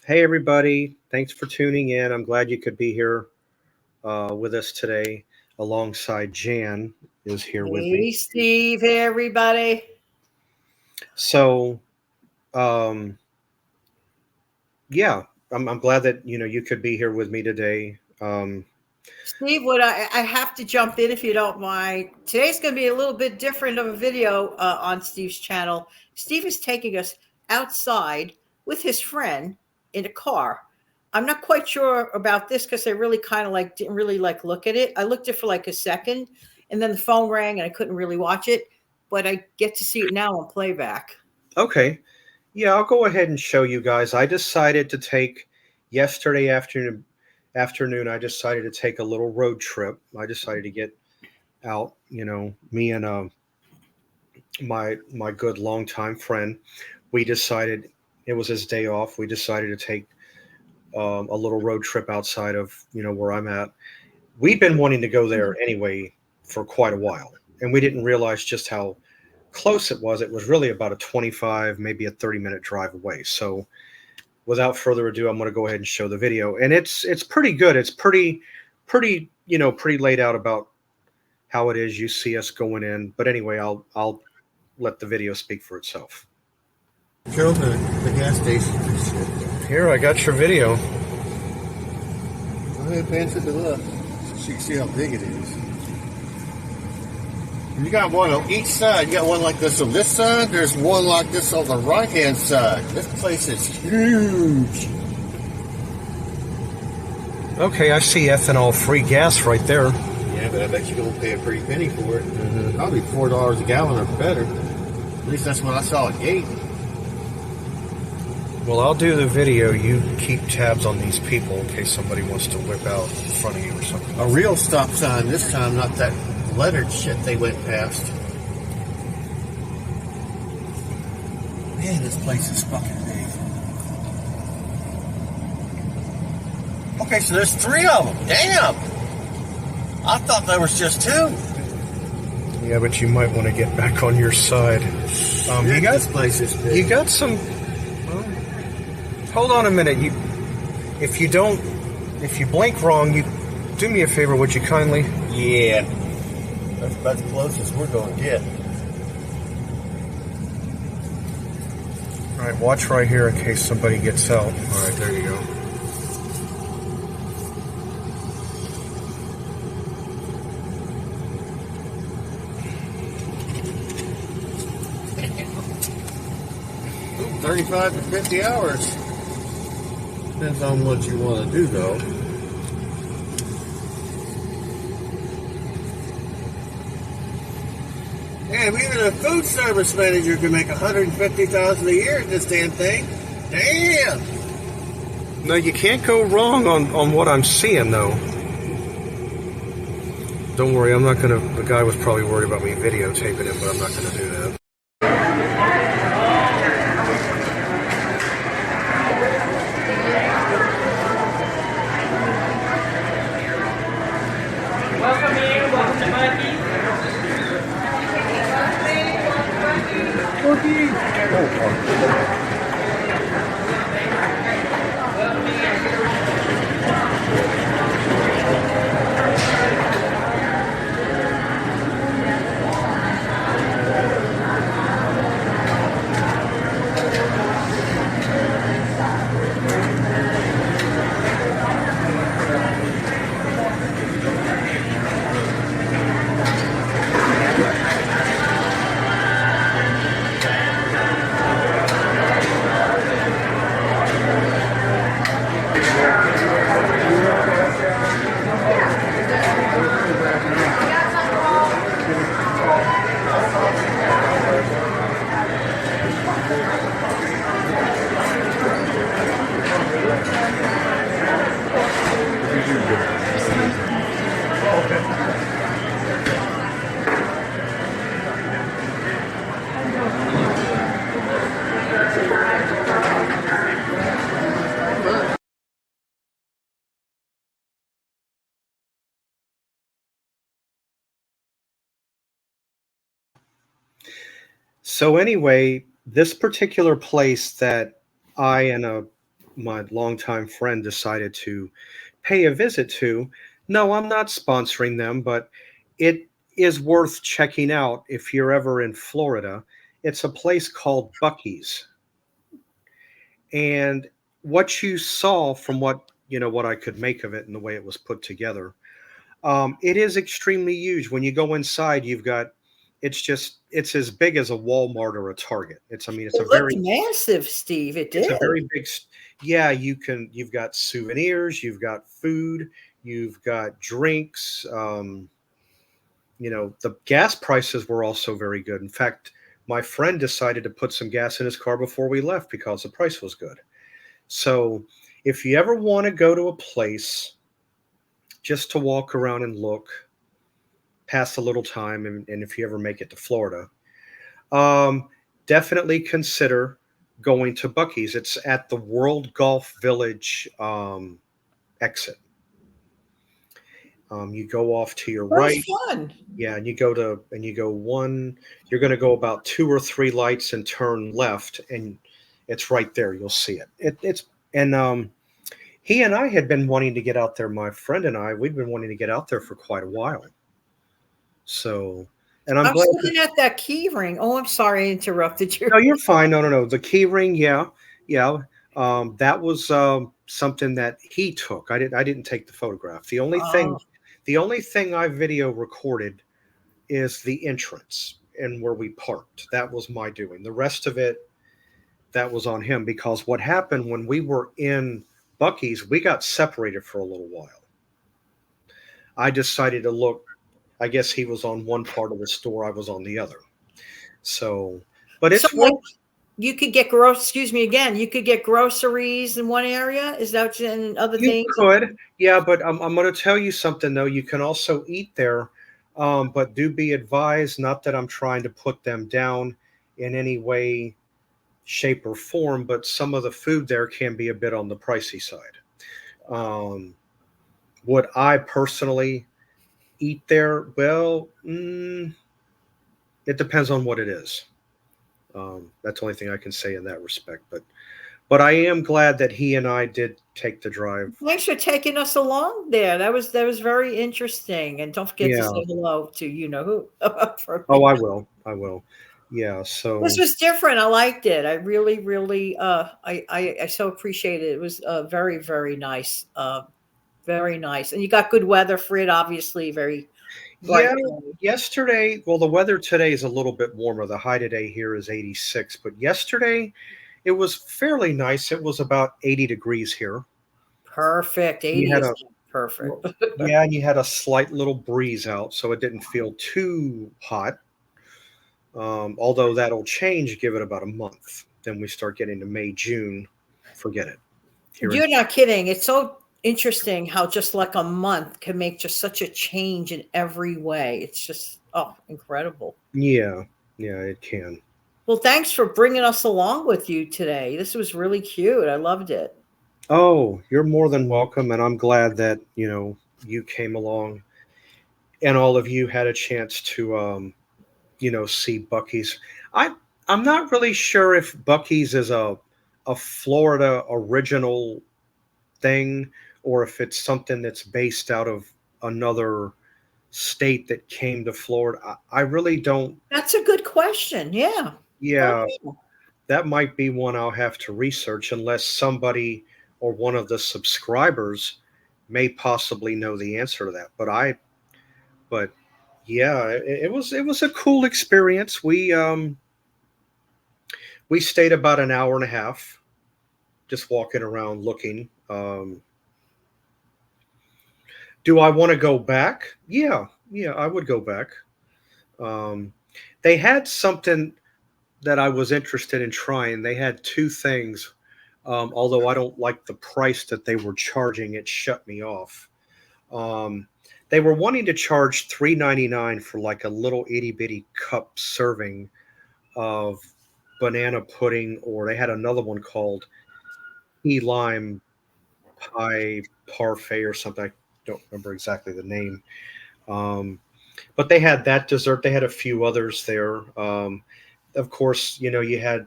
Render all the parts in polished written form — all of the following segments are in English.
Hey, everybody. Thanks for tuning in. I'm glad you could be here with us today. Alongside Jan is here with me. Hey, Steve. Hey, everybody. So, um, yeah, I'm glad that you could be here with me today. Steve, what I have to jump in if you don't mind. Today's going to be a little bit different of a video on Steve's channel. Steve is taking us outside with his friend in a car. I'm not quite sure about this because I really kind of didn't really look at it. I looked at it for like a second and then the phone rang and I couldn't really watch it, but I get to see it now on playback. Okay, yeah, I'll go ahead and show you guys. I decided to take yesterday afternoon. I decided to take a little road trip. I decided to get out. Me and my good longtime friend. We decided it was his day off. We decided to take a little road trip outside of where I'm at. We'd been wanting to go there anyway for quite a while, and we didn't realize just how close it was. It was really about a 25, maybe a 30-minute drive away. So, without further ado, I'm going to go ahead and show the video, and it's pretty good. It's pretty laid out about how it is. You see us going in, but anyway, I'll let the video speak for itself. Show the gas station. Here, I got your video. Go ahead, pan to the left so you can see how big it is. You got one on each side. You got one like this on this side. There's one like this on the right-hand side. This place is huge. Okay, I see ethanol-free gas right there. Yeah, but I bet you're going to pay a pretty penny for it. Mm-hmm. Probably $4 a gallon or better. At least that's what I saw at Gate. Well, I'll do the video. You keep tabs on these people in case somebody wants to whip out in front of you or something. A real stop sign this time, not that lettered shit they went past. Man, this place is fucking big. Okay, so there's 3 of them. Damn! I thought there was just 2. Yeah, but you might want to get back on your side. You got this place is big. You got some. Hold on a minute. If you blink wrong, you do me a favor, would you kindly? Yeah. That's about the closest we're going to get. All right, watch right here in case somebody gets out. All right, there you go. Ooh, 35 to 50 hours. Depends on what you want to do, though. Damn, even a food service manager can make $150,000 a year in this damn thing. Damn. No, you can't go wrong on what I'm seeing, though. Don't worry, I'm not gonna. The guy was probably worried about me videotaping him, but I'm not gonna do that. Welcome in, welcome to Mikey. So anyway, this particular place that I and my longtime friend decided to pay a visit to. No, I'm not sponsoring them, but it is worth checking out if you're ever in Florida. It's a place called Bucky's. And what you saw from what I could make of it and the way it was put together, it is extremely huge. When you go inside, it's as big as a Walmart or a Target. It's a It looked very massive, Steve. It it's a did. very yeah, you've got souvenirs, you've got food, you've got drinks. The gas prices were also very good. In fact, my friend decided to put some gas in his car before we left because the price was good. So if you ever want to go to a place just to walk around and look, pass a little time, and if you ever make it to Florida, um, definitely consider going to Bucky's. It's at the World Golf Village exit. You go off to your Sounds right, fun. yeah, and you go one. You're going to go about two or three lights and turn left, and it's right there. You'll see it. It's and he and I had been wanting to get out there. My friend and I, we'd been wanting to get out there for quite a while. So, and I'm I was glad. looking at that key ring. Oh, I'm sorry I interrupted you. No, you're fine. No, no, no. The key ring, yeah, yeah. That was something that he took. I didn't take the photograph. Oh, The only thing I video recorded is the entrance and where we parked. That was my doing. The rest of it, that was on him because what happened when we were in Bucky's, we got separated for a little while. I decided to look. I guess he was on one part of the store. I was on the other. So, but so it's like worth. you could get excuse me again, you could get groceries in one area. Is that what and other You things? could, yeah, but I'm going to tell you something though. You can also eat there, but do be advised. Not that I'm trying to put them down in any way, shape, or form, but some of the food there can be a bit on the pricey side. Um, would I personally eat there? Well, it depends on what it is. That's the only thing I can say in that respect. But I am glad that he and I did take the drive. Thanks for taking us along there. That was very interesting. And don't forget to Yeah. say hello to you know who for Oh, me. I will. I will. Yeah. This So was different. I liked it. I really, really I so appreciate it. It was very, very nice. Very nice. And you got good weather for it, obviously, very bright. yeah, yesterday. Well, the weather today is a little bit warmer. The high today here is 86, but yesterday it was fairly nice. It was about 80 degrees here. Perfect. You 80 had is a perfect. yeah, and you had a slight little breeze out, so it didn't feel too hot. Although that'll change, give it about a month. Then we start getting to May, June. Forget it. Here in You're not kidding. It's so interesting how just like a month can make just such a change in every way. It's just incredible. yeah, yeah, it can. Well, thanks for bringing us along with you today. This was really cute. I loved it. Oh, you're more than welcome, and I'm glad that you came along, and all of you had a chance to see Bucky's. I I'm not really sure if Bucky's is a Florida original thing or if it's something that's based out of another state that came to Florida. I really don't. That's a good question. Yeah. Don't Yeah, know. that might be one I'll have to research unless somebody or one of the subscribers may possibly know the answer to that. But yeah, it was a cool experience. We stayed about an hour and a half just walking around looking. Do I want to go back? Yeah, yeah, I would go back. Um, they had something that I was interested in trying. They had two things. Although I don't like the price that they were charging, it shut me off. Um, they were wanting to charge $3.99 for like a little itty bitty cup serving of banana pudding, or they had another one called key lime pie parfait or something. I don't remember exactly the name. Um, but they had that dessert. They had a few others there. Of course, you had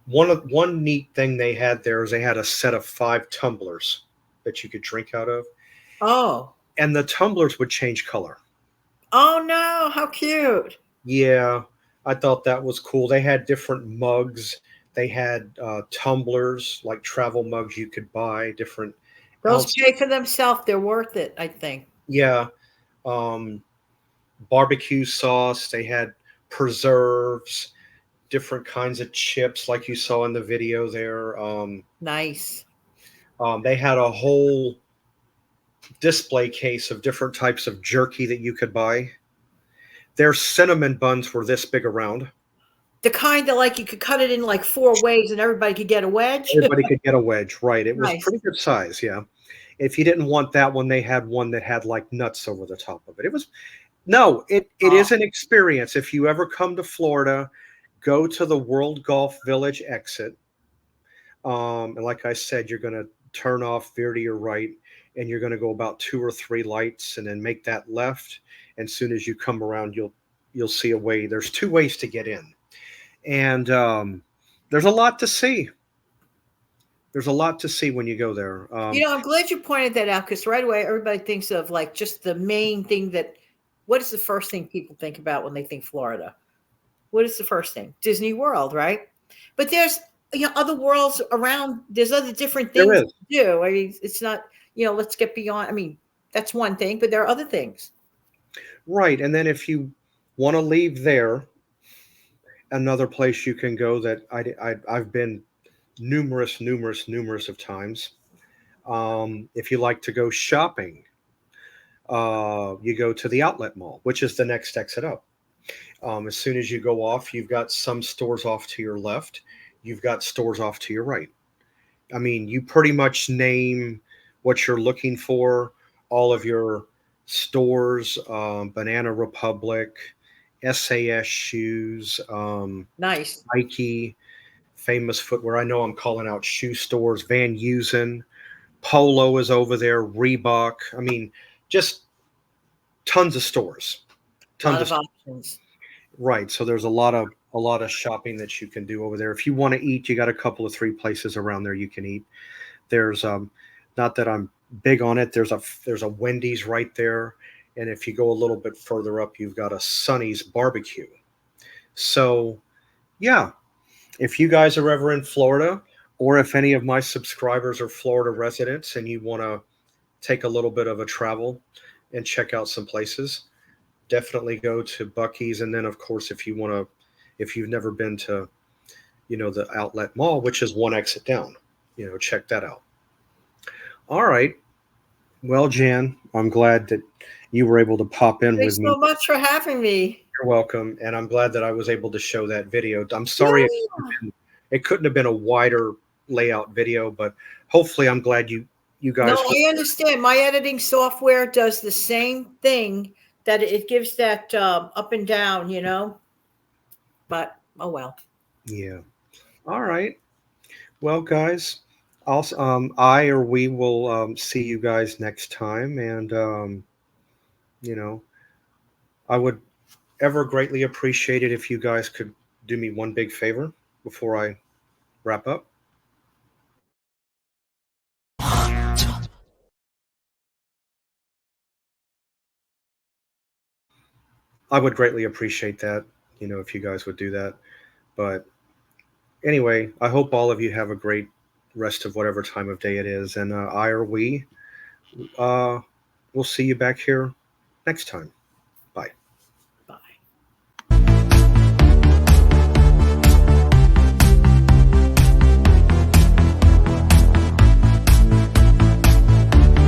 One neat thing they had there is they had a set of 5 tumblers that you could drink out of, Oh. and the tumblers would change color. Oh no, how cute. Yeah, I thought that was cool. They had different mugs. They had tumblers, like travel mugs you could buy, different Those ounce. pay for themselves. They're worth it, I think. Yeah, um, barbecue sauce. They had preserves, different kinds of chips, like you saw in the video there. Nice. They had a whole display case of different types of jerky that you could buy. Their cinnamon buns were this big around. The kind that like you could cut it in like 4 ways and everybody could get a wedge. Everybody could get a wedge, right? It was Nice. pretty good size, yeah. If you didn't want that one, they had one that had like nuts over the top of it. It was no, it Oh, is an experience. If you ever come to Florida, go to the World Golf Village exit. And like I said, you're going to turn off, veer to your right, and you're going to go about 2 or 3 lights, and then make that left. And soon as you come around, you'll see a way. There's 2 ways to get in, and there's a lot to see. There's a lot to see when you go there. I'm glad you pointed that out because right away everybody thinks of like just the main thing that. What is the first thing people think about when they think Florida? What is the first thing? Disney World, right? But there's other worlds around. There's other different There things is. to do. I mean, it's not let's get beyond. I mean, that's one thing, but there are other things. Right. And then if you want to leave there, another place you can go that I've been numerous of times. If you like to go shopping, you go to the outlet mall, which is the next exit up. As soon as you go off, you've got some stores off to your left, you've got stores off to your right. I mean, you pretty much name what you're looking for, all of your stores, Banana Republic, SAS shoes, Nice. Nike, famous footwear. I know I'm calling out shoe stores, Van Heusen, Polo is over there, Reebok. I mean, just tons of stores. A lot Tons of of options. right. So there's a lot of shopping that you can do over there. If you want to eat, you got a couple of 3 places around there you can eat. There's not that I'm big on it. There's a Wendy's right there, and if you go a little bit further up, you've got a Sonny's barbecue. So yeah, if you guys are ever in Florida, or if any of my subscribers are Florida residents and you want to take a little bit of a travel and check out some places, definitely go to Bucky's. And then, of course, if you've never been to, the outlet mall, which is one exit down, check that out. All right. Well, Jan, I'm glad that you were able to pop in with Thanks me. so much for having me. You're welcome. And I'm glad that I was able to show that video. I'm sorry Yeah. it couldn't have been a wider layout video, but hopefully I'm glad you No, guys. I understand. My editing software does the same thing that it gives that up and down, but oh well. Yeah. All right. Well, guys, I or we will see you guys next time, and you know, I would ever greatly appreciate it if you guys could do me one big favor before I wrap up. I would greatly appreciate that, if you guys would do that. But anyway, I hope all of you have a great rest of whatever time of day it is, and I or we uh, will see you back here next time.